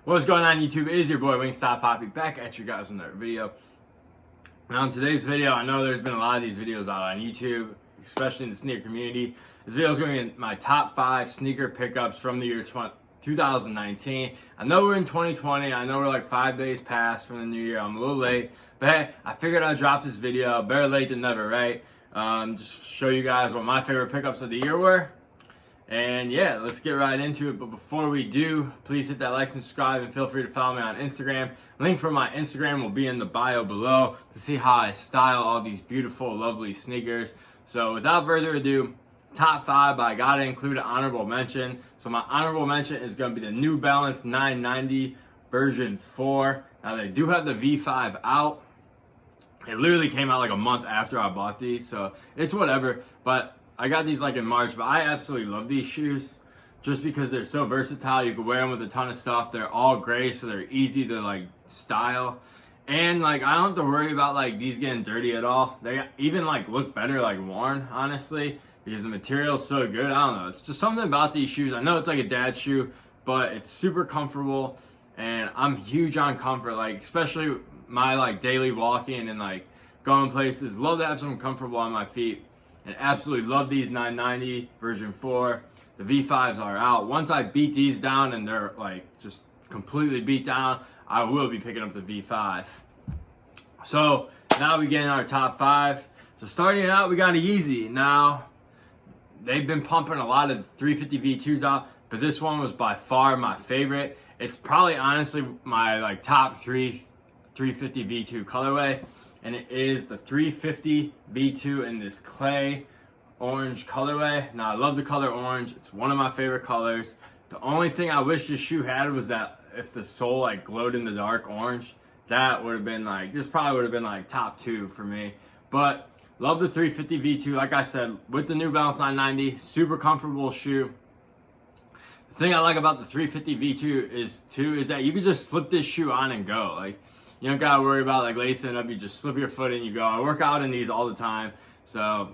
What's going on YouTube? It is your boy Wingstop Poppy back at you guys with another video. Now in today's video, I know there's been a lot of these videos out on YouTube, especially in the sneaker community. This video is going to be my top 5 sneaker pickups from the year 2019. I know we're in 2020. I know we're like 5 days past from the new year. I'm a little late, but hey, I figured I'd drop this video. Better late than never, right? Just show you guys what my favorite pickups of the year were. And yeah, let's get right into it. But before we do, please hit that like and subscribe, and feel free to follow me on Instagram. Link for my Instagram will be in the bio below to see how I style all these beautiful, lovely sneakers. So without further ado, top 5, but I gotta include an honorable mention. So my honorable mention is gonna be the New Balance 990 version 4. Now they do have the V5 out. It literally came out like a month after I bought these, so it's whatever. But I got these like in March, but I absolutely love these shoes just because they're so versatile. You can wear them with a ton of stuff. They're all gray, so they're easy to like style. And like I don't have to worry about like these getting dirty at all. They even like look better like worn, honestly, because the material's so good. I don't know. It's just something about these shoes. I know it's like a dad shoe, but it's super comfortable, and I'm huge on comfort, like especially my like daily walking and like going places. Love to have something comfortable on my feet. And absolutely love these 990 version 4. The V5s are out. Once I beat these down and they're like just completely beat down, I will be picking up the V5. So now we get in our top 5. So starting it out, we got a Yeezy. Now, they've been pumping a lot of 350 V2s out, but this one was by far my favorite. It's probably honestly my like top 3 350 V2 colorway. And it is the 350 V2 in this clay orange colorway. Now I love the color orange. It's one of my favorite colors. The only thing I wish this shoe had was that if the sole like glowed in the dark orange, that would have been like, this probably would have been like top 2 for me. But love the 350 V2. Like I said, with the New Balance 990, super comfortable shoe. The thing I like about the 350 V2 is that you can just slip this shoe on and go. Like, you don't gotta worry about like lacing it up. You just slip your foot in, you go. I work out in these all the time, so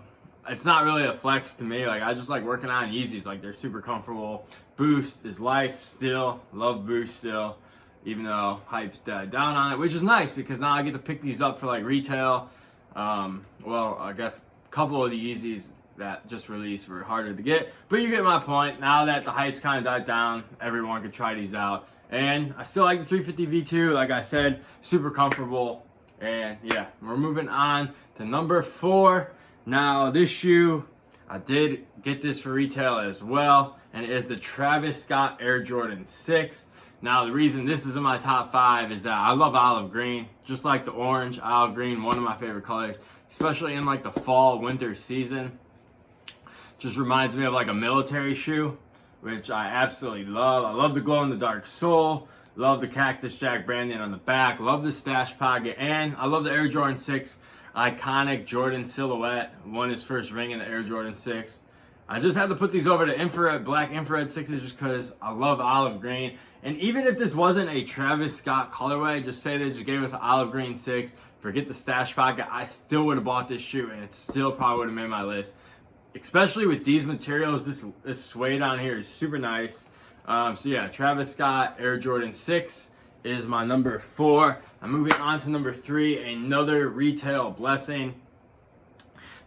it's not really a flex to me. Like I just like working on Yeezys. Like they're super comfortable. Boost is life still. Love Boost still, even though hype's died down on it, which is nice because now I get to pick these up for like retail. Well, I guess a couple of the Yeezys that just released were harder to get, but you get my point. Now that the hype's kind of died down, everyone could try these out. And I still like the 350 V2, like I said, super comfortable. And yeah, we're moving on to number 4. Now this shoe, I did get this for retail as well, and it is the Travis Scott Air Jordan 6. Now the reason this is in my top 5 is that I love olive green, just like the orange. Olive green, one of my favorite colors, especially in like the fall, winter season. Just reminds me of like a military shoe, which I absolutely love. I love the glow-in-the-dark sole. Love the Cactus Jack branding on the back. Love the stash pocket. And I love the Air Jordan 6 iconic Jordan silhouette. Won his first ring in the Air Jordan 6. I just had to put these over to infrared, black infrared 6s just because I love olive green. And even if this wasn't a Travis Scott colorway, just say they just gave us an olive green 6, forget the stash pocket, I still would have bought this shoe and it still probably would have made my list. Especially with these materials, this suede on here is super nice. So yeah, Travis Scott Air Jordan 6 is my number 4. I'm moving on to number 3, another retail blessing.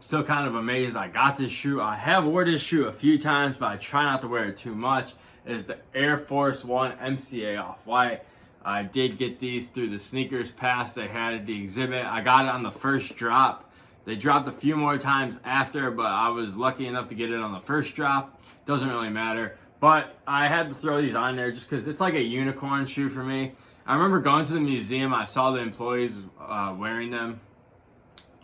Still kind of amazed I got this shoe. I have worn this shoe a few times, but I try not to wear it too much. It is the Air Force 1 MCA Off-White. I did get these through the Sneakers Pass. They had it at the exhibit. I got it on the first drop. They dropped a few more times after, but I was lucky enough to get it on the first drop. Doesn't really matter. But I had to throw these on there just because it's like a unicorn shoe for me. I remember going to the museum. I saw the employees wearing them.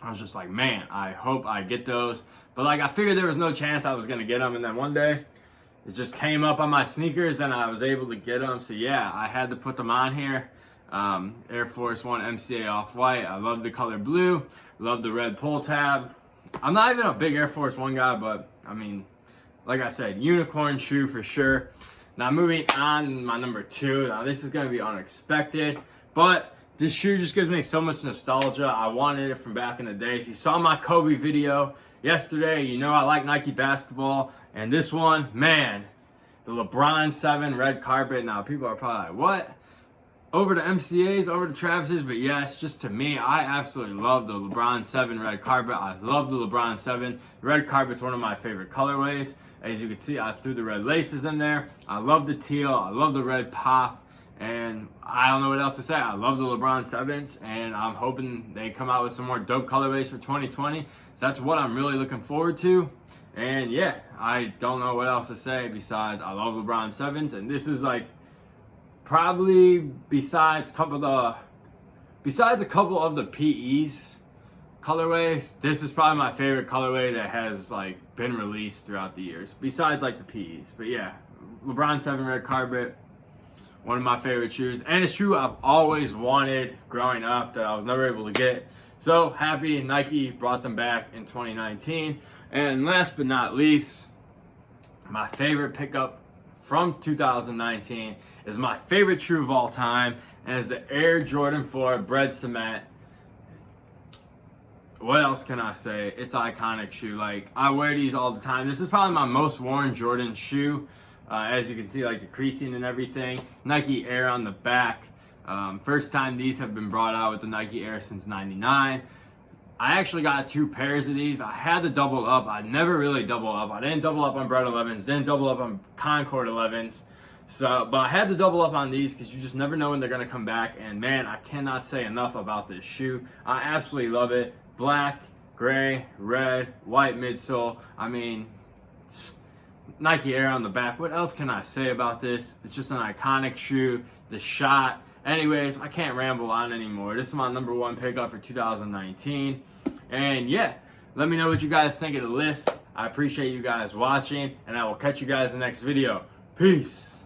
I was just like, man, I hope I get those. But like I figured there was no chance I was going to get them. And then one day, it just came up on my sneakers and I was able to get them. So yeah, I had to put them on here. Air Force 1 MCA Off-White. I love the color blue. Love the red pull tab. I'm not even a big Air Force 1 guy, but I mean, like I said, unicorn shoe for sure. Now moving on, my number 2. Now this is going to be unexpected, but this shoe just gives me so much nostalgia. I wanted it from back in the day. If you saw my Kobe video yesterday, you know I like Nike basketball. And this one, man, the LeBron 7 red carpet. Now people are probably like, what? over to MCA's, over to Travis's, but yes, just to me, I absolutely love the LeBron 7 red carpet. I love the LeBron 7. The red carpet's one of my favorite colorways. As you can see, I threw the red laces in there. I love the teal. I love the red pop. And I don't know what else to say. I love the LeBron 7s, and I'm hoping they come out with some more dope colorways for 2020. So that's what I'm really looking forward to. And yeah, I don't know what else to say besides I love LeBron 7s, and this is like probably besides a couple of the PEs colorways, this is probably my favorite colorway that has like been released throughout the years, besides like the PEs. But yeah, LeBron 7 red carpet, one of my favorite shoes. And it's true, I've always wanted growing up that I was never able to get. So happy Nike brought them back in 2019. And last but not least, my favorite pickup from 2019 is my favorite shoe of all time, and is the Air Jordan 4 Bread Cement. What else can I say? It's an iconic shoe. Like, I wear these all the time. This is probably my most worn Jordan shoe. As you can see, like the creasing and everything. Nike Air on the back. First time these have been brought out with the Nike Air since '99. I actually got 2 pairs of these. I had to double up. I never really double up. I didn't double up on Bread 11s, didn't double up on Concord 11s. But I had to double up on these because you just never know when they're going to come back. And man, I cannot say enough about this shoe. I absolutely love it. Black, gray, red, white midsole. I mean, Nike Air on the back. What else can I say about this? It's just an iconic shoe. The shot. Anyways, I can't ramble on anymore. This is my number 1 pickup for 2019. And yeah, let me know what you guys think of the list. I appreciate you guys watching, and I will catch you guys in the next video. Peace.